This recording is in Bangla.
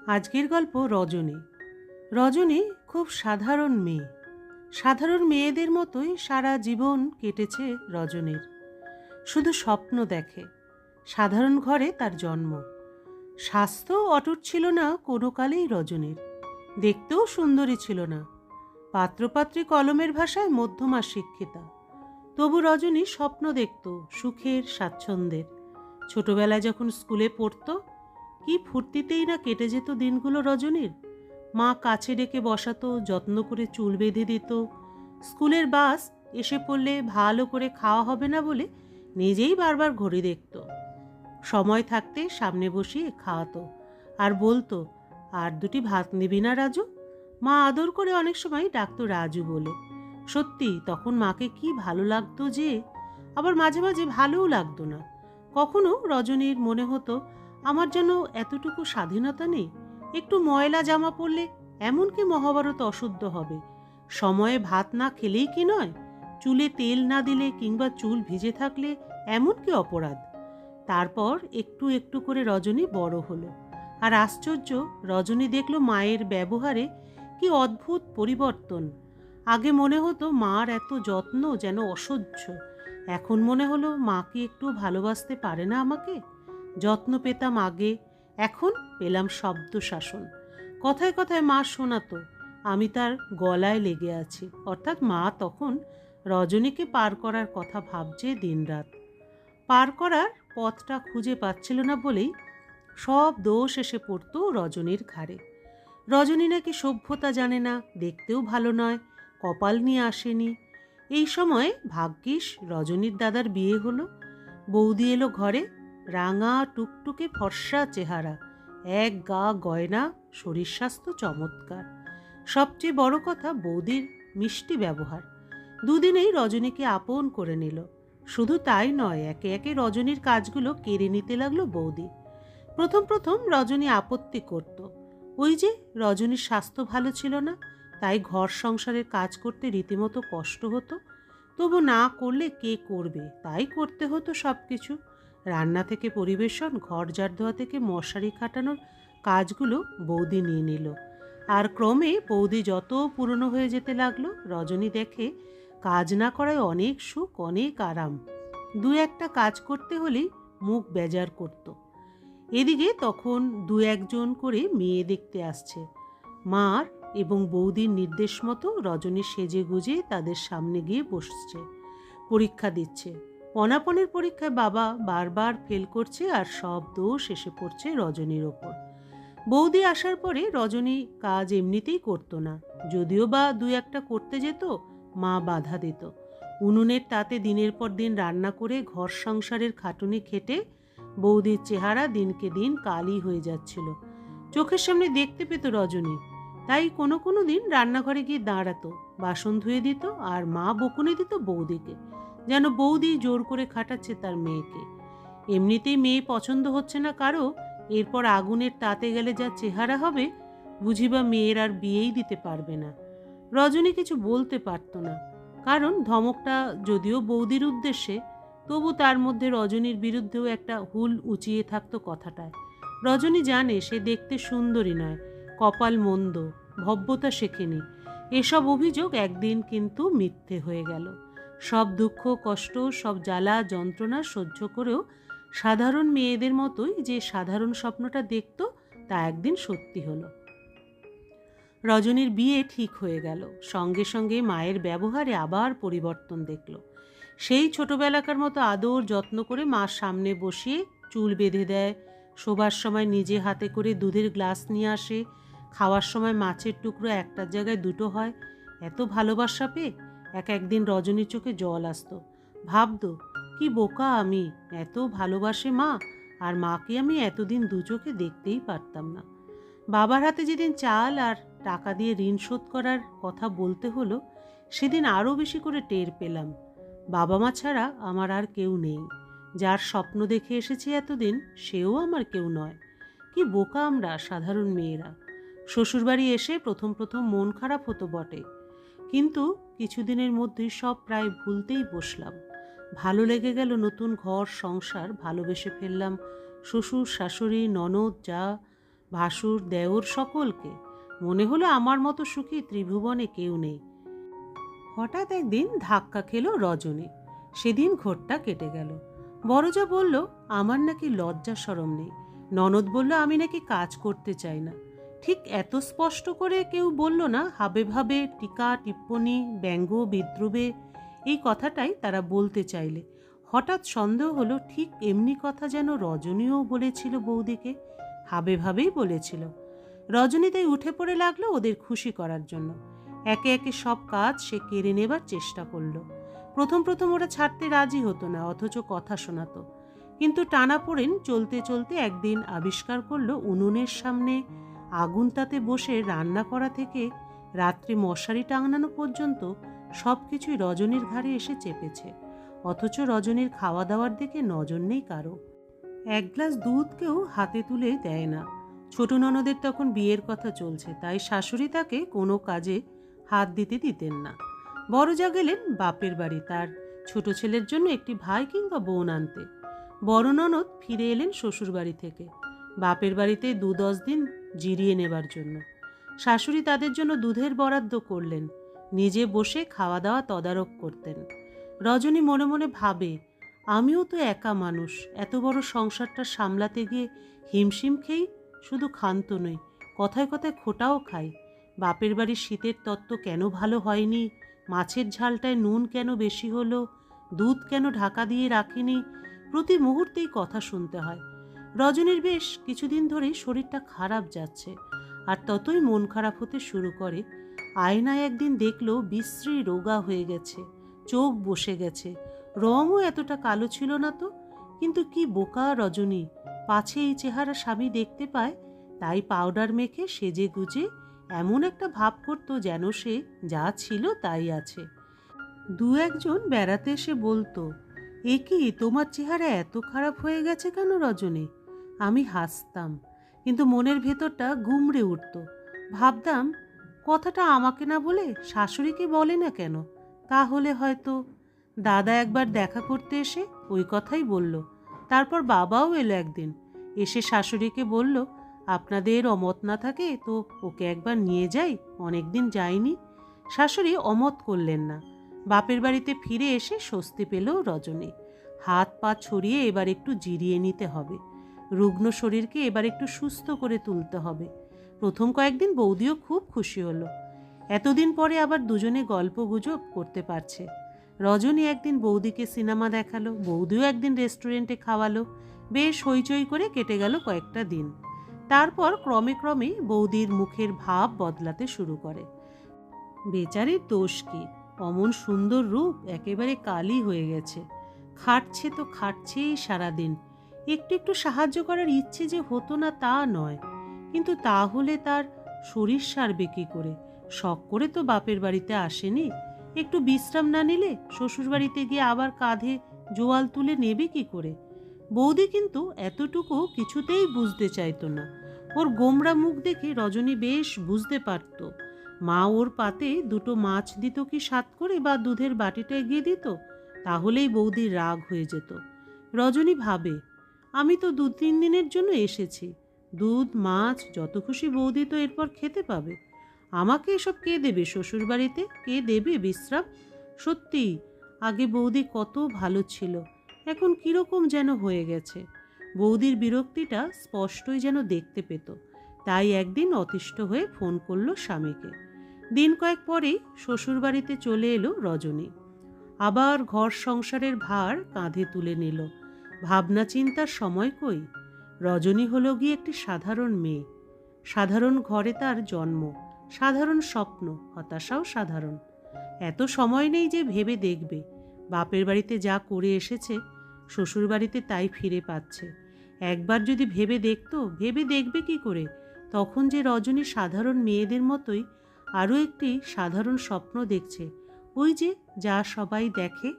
আজকের গল্প রজনী। রজনী খুব সাধারণ মেয়ে। সাধারণ মেয়েদের মতোই সারা জীবন কেটেছে রজনীর। শুধু স্বপ্ন দেখে। সাধারণ ঘরে তার জন্ম। স্বাস্থ্য অটুট ছিল না কোনো কালেই রজনীর। দেখতেও সুন্দরী ছিল না। পাত্রপাত্রী কলমের ভাষায় মধ্যমা শিক্ষিতা। তবু রজনী স্বপ্ন দেখত সুখের, স্বাচ্ছন্দ্যের। ছোটবেলায় যখন স্কুলে পড়তো, কি ফুর্তিতেই না কেটে যেত দিনগুলো রজনীর। মা কাছে ডেকে বসাতো, যত্ন করে চুল বেঁধে দিত। স্কুলের বাস এসে পড়লে ভালো করে খাওয়া হবে না বলে নিজেই বারবার ঘড়ি দেখত। সময় থাকতে সামনে বসিয়ে খাওয়াতো আর বলতো, আর দুটি ভাত নিবি না রাজু? মা আদর করে অনেক সময় ডাকতো রাজু বলে। সত্যি তখন মাকে কি ভালো লাগতো যে, আবার মাঝে মাঝে ভালোও লাগতো না। কখনো রজনীর মনে হতো, আমার যেন এতটুকু স্বাধীনতা নেই। একটু ময়লা জামা পরলে এমন কি মহাভারত অশুদ্ধ হবে? সময়ে ভাত না খেলেই কি নয়? চুলে তেল না দিলে কিংবা চুল ভিজে থাকলে এমন কি অপরাধ? তারপর একটু একটু করে রজনী বড় হলো। আর আশ্চর্য, রজনী দেখলো মায়ের ব্যবহারে কি অদ্ভুত পরিবর্তন। আগে মনে হতো মার এত যত্ন যেন অসহ্য। এখন মনে হলো মা কি একটু ভালোবাসতে পারে না আমাকে? যত্ন পেতাম আগে, এখন পেলাম শব্দ শাসন। কথায় কথায় মা শোনাতো আমি তার গলায় লেগে আছি, অর্থাৎ মা তখন রজনীকে পার করার কথা ভাবছে দিনরাত। পার করার পথটা খুঁজে পাচ্ছিল না বলেই সব দোষ এসে পড়তো রজনীর ঘাড়ে। রজনী নাকি সভ্যতা জানে না, দেখতেও ভালো নয়, কপাল নিয়ে আসেনি। এই সময় ভাগ্যিস রজনীর দাদার বিয়ে হলো। বৌদি এলো ঘরে। রাঙা টুকটুকে ফর্সা চেহারা, এক গা গয়না, শরীর স্বাস্থ্য চমৎকার। সবচেয়ে বড় কথা বৌদির মিষ্টি ব্যবহার। দুদিনেই রজনীকে আপন করে নিল। শুধু তাই নয়, একে একে রজনীর কাজগুলো কেড়ে নিতে লাগলো বৌদি। প্রথম প্রথম রজনী আপত্তি করত। ওই যে রজনীর স্বাস্থ্য ভালো ছিল না, তাই ঘর সংসারের কাজ করতে রীতিমতো কষ্ট হতো। তবু না করলে কে করবে, তাই করতে হতো সব কিছু। রান্না থেকে পরিবেশন, ঘর ঝাড় দেওয়া থেকে মশারি খাটানোর কাজগুলো বৌদি নিয়ে নিল। আর ক্রমে বৌদি যত পুরনো হয়ে যেতে লাগলো, রজনী দেখে কাজ না করায় অনেক সুখ, অনেক আরাম। দু একটা কাজ করতে হলেই মুখ বেজার করত। এদিকে তখন দু একজন করে মেয়ে দেখতে আসছে। মার এবং বৌদির নির্দেশ মতো রজনী সেজে গুজে তাদের সামনে গিয়ে বসছে। পরীক্ষা দিচ্ছে। পনাপনের পরীক্ষায় বাবা বারবার ফেল করছে আর সব দোষ এসে পড়ছে রজনীর ওপর। বৌদি আসার পরে রজনী কাজ এমনিতেই করতো না। যদিও বা দু একটা করতে যেত, মা বাধা দিত। উনুনের তাতে দিনের পর দিন রান্না করে ঘর সংসারের খাটুনি খেটে বৌদির চেহারা দিনকে দিন কালি হয়ে যাচ্ছিল। চোখের সামনে দেখতে পেত রজনী। তাই কোনো কোনো দিন রান্নাঘরে গিয়ে দাঁড়াতো, বাসন ধুয়ে দিত আর মা বকুনি দিত বৌদিকে, যেন বৌদি জোর করে খাটাচ্ছে তার মেয়েকে। এমনিতেই মেয়ে পছন্দ হচ্ছে না কারো, এরপর আগুনের তাতে গেলে যা চেহারা হবে, বুঝিবা মেয়ের আর বিয়েই দিতে পারবে না। রজনী কিছু বলতে পারত না, কারণ ধমকটা যদিও বৌদির উদ্দেশ্যে, তবু তার মধ্যে রজনীর বিরুদ্ধেও একটা হুল উঁচিয়ে থাকতো কথাটায়। রজনী জানে সে দেখতে সুন্দরী নয়, কপাল মন্দ, ভব্যতা শেখেনি। এসব অভিযোগ একদিন কিন্তু মিথ্যে হয়ে গেল। সব দুঃখ কষ্ট, সব জ্বালা যন্ত্রণা সহ্য করেও সাধারণ মেয়েদের মতোই যে সাধারণ স্বপ্নটা দেখত, তা একদিন সত্যি হলো। রজনীর বিয়ে ঠিক হয়ে গেল। সঙ্গে সঙ্গে মায়ের ব্যবহারে আবার পরিবর্তন দেখল। সেই ছোটবেলাকার মতো আদর যত্ন করে মার সামনে বসিয়ে চুল বেঁধে দেয়, শোবার সময় নিজে হাতে করে দুধের গ্লাস নিয়ে আসে, খাওয়ার সময় মাছের টুকরো একটার জায়গায় দুটো হয়। এত ভালোবাসা পেয়ে এক একদিন রজনীর চোখে জল আসতো। ভাবতো, কি বোকা আমি, এত ভালোবাসে মা, আর মাকে আমি এতদিন দু চোখে দেখতেই পারতাম না। বাবার হাতে যেদিন চাল আর টাকা দিয়ে ঋণ শোধ করার কথা বলতে হলো, সেদিন আরও বেশি করে টের পেলাম, বাবা মা ছাড়া আমার আর কেউ নেই। যার স্বপ্ন দেখে এসেছি এতদিন, সেও আমার কেউ নয়। কি বোকা আমরা সাধারণ মেয়েরা। শ্বশুরবাড়ি এসে প্রথম প্রথম মন খারাপ হতো বটে, কিন্তু কিছুদিনের মধ্যেই সব প্রায় ভুলতেই বসলাম। ভালো লেগে গেল নতুন ঘর সংসার, ভালোবেসে ফেললাম শ্বশুর শাশুড়ি ননদ যা। ভাসুর, দেওর সকলকে। মনে হলো আমার মতো সুখী ত্রিভুবনে কেউ নেই। হঠাৎ একদিন ধাক্কা খেলো রজনী। সেদিন ঘোরটা কেটে গেল। বড়জা বলল আমার নাকি লজ্জা শরম নেই। ননদ বলল আমি নাকি কাজ করতে চাই না। ঠিক এত স্পষ্ট করে কেউ বলল না। হাবে ভাবে, টিকা টিপ্পনী, ব্যঙ্গ বিদ্রুবে এই কথাটাই তারা বলতে চাইলে। হঠাৎ সন্দেহ হলো ঠিক এমনি কথা যেন রজনীও বলেছিল বৌদিকে। হাবে ভাবেই বলেছিল। রজনী তাই উঠে পড়ে লাগলো ওদের খুশি করার জন্য। একে একে সব কাজ সে কেড়ে নেবার চেষ্টা করলো। প্রথম প্রথম ওরা ছাড়তে রাজি হতো না, অথচ কথা শোনাতো। কিন্তু টানাপোড়েন চলতে চলতে একদিন আবিষ্কার করলো উনুনের সামনে আগুন তাতে বসে রান্না করা থেকে রাত্রে মশারি টাঙানো পর্যন্ত সব কিছুই রজনীর ঘাড়ে এসে চেপেছে। অথচ রজনীর খাওয়া দাওয়ার দিকে নজর নেই কারো। এক গ্লাস দুধ কেউ হাতে তুলে দেয় না। ছোট ননদের তখন বিয়ের কথা চলছে, তাই শাশুড়ি তাকে কোনো কাজে হাত দিতে দিতেন না। বড়জা গেলেন বাপের বাড়ি তার ছোট ছেলের জন্য একটি ভাই কিংবা বোন আনতে। বড় ননদ ফিরে এলেন শ্বশুর বাড়ি থেকে বাপের বাড়িতে 2-10 দিন জিরিয়ে নেবার জন্য। শাশুড়ি তাদের জন্য দুধের বরাদ্দ করলেন, নিজে বসে খাওয়া দাওয়া তদারক করতেন। রজনী মনে মনে ভাবে আমিও তো একা মানুষ, এত বড় সংসারটা সামলাতে গিয়ে হিমশিম খেয়েই শুধু ক্ষান্ত নই, কথায় কথায় খোটাও খাই। বাপের বাড়ির শীতের তত্ত্ব কেন ভালো হয়নি, মাছের ঝালটায় নুন কেন বেশি হলো, দুধ কেন ঢাকা দিয়ে রাখিনি, প্রতি মুহূর্তেই কথা শুনতে হয়। রজনীর বেশ কিছুদিন ধরেই শরীরটা খারাপ যাচ্ছে, আর ততই মন খারাপ হতে শুরু করে। আয়নায় একদিন দেখলো বিশ্রী রোগা হয়ে গেছে, চোখ বসে গেছে, রঙও এতটা কালো ছিল না তো। কিন্তু কি বোকা রজনী, পাছে এই চেহারা স্বামী দেখতে পায়, তাই পাউডার মেখে সেজে গুজে এমন একটা ভাব করতো যেন সে যা ছিল তাই আছে। 2-1 জন বেড়াতে এসে বলতো, এ কি তোমার চেহারা এত খারাপ হয়ে গেছে কেন রজনী? আমি হাসতাম, কিন্তু মনের ভেতরটা গুমড়ে উঠত। ভাবতাম কথাটা আমাকে না বলে শাশুড়িকে বলে না কেন? তাহলে হয়তো দাদা একবার দেখা করতে এসে ওই কথাই বলল। তারপর বাবাও এলো একদিন, এসে শাশুড়িকে বলল আপনাদের অমত না থাকে তো ওকে একবার নিয়ে যাই, অনেকদিন যায়নি। শাশুড়ি অমত করলেন না। বাপের বাড়িতে ফিরে এসে স্বস্তি পেল রজনী। হাত পা ছড়িয়ে এবার একটু জিরিয়ে নিতে হবে, রুগ্ন শরীরকে এবার একটু সুস্থ করে তুলতে হবে। প্রথম কয়েকদিন বৌদিও খুব খুশি হলো, এতদিন পরে আবার দুজনে গল্প গুজব করতে পারছে। রজনী একদিন বৌদিকে সিনেমা দেখালো, বৌদিও একদিন রেস্টুরেন্টে খাওয়ালো। বেশ হইচই করে কেটে গেল কয়েকটা দিন। তারপর ক্রমে ক্রমে বৌদির মুখের ভাব বদলাতে শুরু করে। বেচারির দোষ কি, অমন সুন্দর রূপ একেবারে কালি হয়ে গেছে। খাটছে তো খাটছেই সারাদিন। একটু একটু সাহায্য করার ইচ্ছে যে হতো না তা নয়, কিন্তু তাহলে তার শরীর সারবে কি করে? শখ করে তো বাপের বাড়িতে আসেনি। একটু বিশ্রাম না নিলে শ্বশুর বাড়িতে গিয়ে আবার কাঁধে জোয়াল তুলে নেবে কি করে? বৌদি কিন্তু এতটুকু কিছুতেই বুঝতে চাইতো না। ওর গোমড়া মুখ দেখে রজনী বেশ বুঝতে পারত। মা ওর পাতে 2টো মাছ দিত কি সাত করে, বা দুধের বাটিটা এগিয়ে দিত, তাহলেই বৌদির রাগ হয়ে যেত। রজনী ভাবে আমি তো 2-3 দিনের জন্য এসেছি, দুধ মাছ যত খুশি বৌদি তো এরপর খেতে পাবে। আমাকে এসব কে দেবে শ্বশুর বাড়িতে, কে দেবে বিশ্রাম? সত্যি আগে বৌদি কত ভালো ছিল, এখন কিরকম যেন হয়ে গেছে। বৌদির বিরক্তিটা স্পষ্টই যেন দেখতে পেত। তাই একদিন অতিষ্ঠ হয়ে ফোন করলো স্বামীকে। দিন কয়েক পরেই শ্বশুর বাড়িতে চলে এলো রজনী। আবার ঘর সংসারের ভার কাঁধে তুলে নিল। ভাবনা চিন্তার সময় কই? রজনী হলো গিয়ে একটি সাধারণ মেয়ে। সাধারণ ঘরে তার জন্ম, সাধারণ স্বপ্ন, হতাশাও সাধারণ। এত সময় নেই যে ভেবে দেখবে। বাপের বাড়িতে যা করে এসেছে শ্বশুর বাড়িতে তাই ফিরে পাচ্ছে। একবার যদি ভেবে দেখতো, ভেবে দেখবে কি করে তখন যে রজনী সাধারণ মেয়েদের মতোই আরও একটি সাধারণ স্বপ্ন দেখছে, ওই যে যা সবাই দেখে।